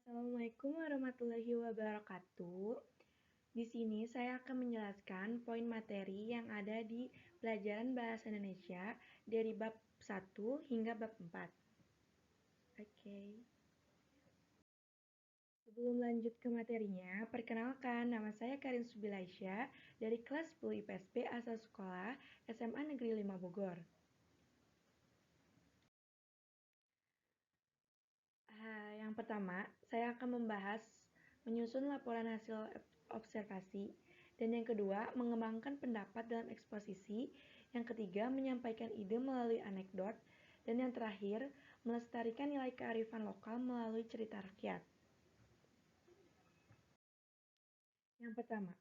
Assalamualaikum warahmatullahi wabarakatuh. Di sini saya akan menjelaskan poin materi yang ada di pelajaran Bahasa Indonesia dari bab 1 hingga bab 4. Oke. Sebelum lanjut ke materinya, perkenalkan nama saya Karin Subilaisyah dari kelas 10 IPSP asal sekolah SMA Negeri 5 Bogor. Yang pertama, saya akan membahas menyusun laporan hasil observasi, dan yang kedua, mengembangkan pendapat dalam eksposisi, yang ketiga, menyampaikan ide melalui anekdot, dan yang terakhir, melestarikan nilai kearifan lokal melalui cerita rakyat. Yang pertama,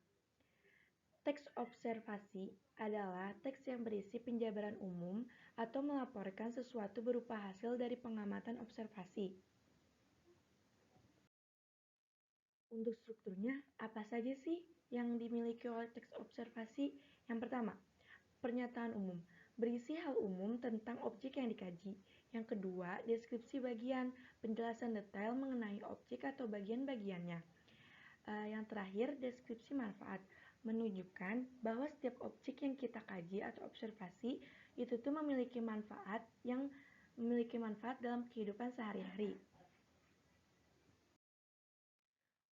teks observasi adalah teks yang berisi penjabaran umum atau melaporkan sesuatu berupa hasil dari pengamatan observasi. Untuk strukturnya, apa saja sih yang dimiliki oleh teks observasi? Yang pertama, pernyataan umum, berisi hal umum tentang objek yang dikaji. Yang kedua, deskripsi bagian, penjelasan detail mengenai objek atau bagian-bagiannya. Yang terakhir, deskripsi manfaat, menunjukkan bahwa setiap objek yang kita kaji atau observasi itu tuh memiliki manfaat dalam kehidupan sehari-hari.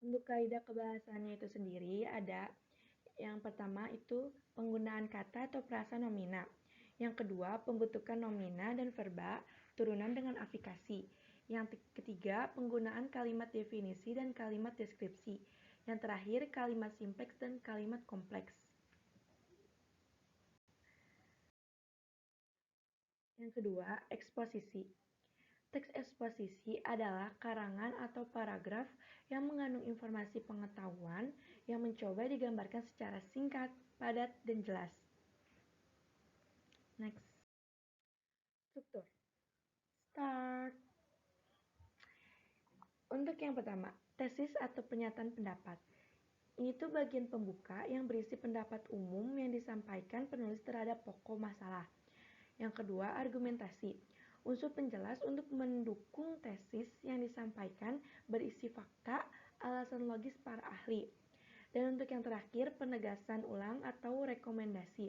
Untuk kaidah kebahasaannya itu sendiri ada yang pertama itu penggunaan kata atau frasa nomina. Yang kedua, pembentukan nomina dan verba turunan dengan afikasi. Yang ketiga, penggunaan kalimat definisi dan kalimat deskripsi. Yang terakhir, kalimat simpleks dan kalimat kompleks. Yang kedua, eksposisi. Teks eksposisi adalah karangan atau paragraf yang mengandung informasi pengetahuan yang mencoba digambarkan secara singkat, padat, dan jelas. Next. Struktur. Start. Untuk yang pertama, tesis atau pernyataan pendapat. Ini tuh bagian pembuka yang berisi pendapat umum yang disampaikan penulis terhadap pokok masalah. Yang kedua, argumentasi. Unsur penjelas untuk mendukung tesis yang disampaikan berisi fakta, alasan logis para ahli. Dan untuk yang terakhir, penegasan ulang atau rekomendasi.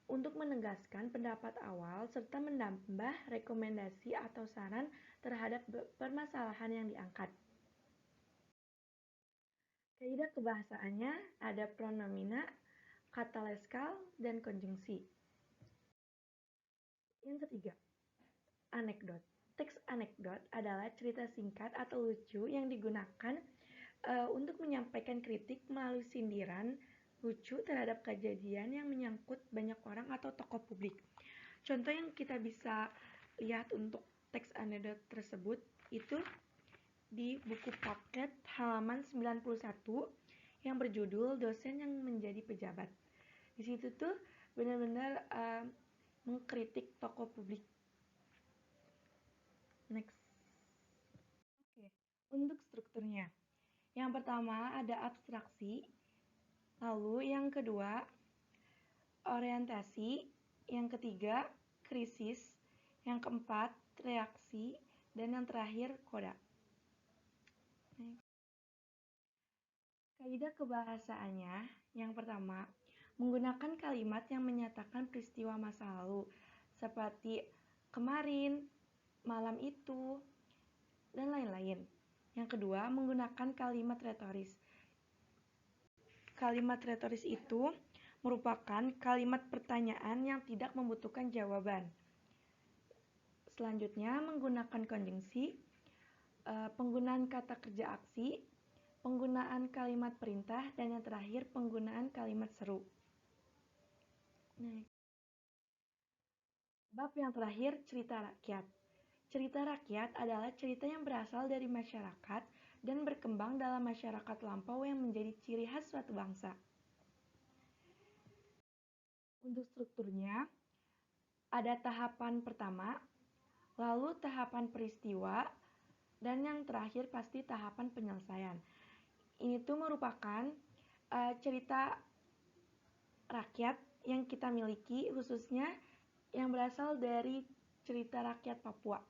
Untuk menegaskan pendapat awal serta menambah rekomendasi atau saran terhadap permasalahan yang diangkat. Kaidah kebahasaannya ada pronomina, kata leskal, dan konjungsi. Yang ketiga, anekdot. Teks anekdot adalah cerita singkat atau lucu yang digunakan untuk menyampaikan kritik melalui sindiran lucu terhadap kejadian yang menyangkut banyak orang atau tokoh publik. Contoh yang kita bisa lihat untuk teks anekdot tersebut itu di buku paket halaman 91 yang berjudul Dosen yang Menjadi Pejabat. Di situ tuh benar-benar mengkritik tokoh publik. Next. Oke, untuk strukturnya. Yang pertama ada abstraksi, lalu yang kedua orientasi, yang ketiga krisis, yang keempat reaksi, dan yang terakhir koda. Kaidah kebahasaannya, yang pertama, menggunakan kalimat yang menyatakan peristiwa masa lalu, seperti kemarin, malam itu, dan lain-lain. Yang kedua, menggunakan kalimat retoris. Kalimat retoris itu merupakan kalimat pertanyaan yang tidak membutuhkan jawaban. Selanjutnya, menggunakan konjungsi, penggunaan kata kerja aksi, penggunaan kalimat perintah, dan yang terakhir penggunaan kalimat seru. Bab yang terakhir, cerita rakyat. Cerita rakyat adalah cerita yang berasal dari masyarakat dan berkembang dalam masyarakat lampau yang menjadi ciri khas suatu bangsa. Untuk strukturnya, ada tahapan pertama, lalu tahapan peristiwa, dan yang terakhir pasti tahapan penyelesaian. Ini tuh merupakan cerita rakyat yang kita miliki, khususnya yang berasal dari cerita rakyat Papua.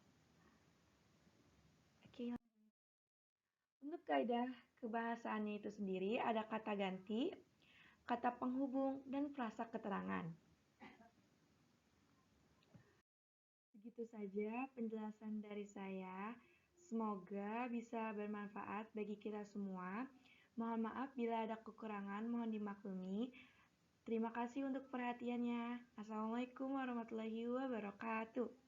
Oke. kaidah kebahasaannya itu sendiri ada kata ganti, kata penghubung, dan frasa keterangan. Begitu saja penjelasan dari saya. Semoga bisa bermanfaat bagi kita semua. Mohon maaf bila ada kekurangan, mohon dimaklumi. Terima kasih untuk perhatiannya. Assalamualaikum warahmatullahi wabarakatuh.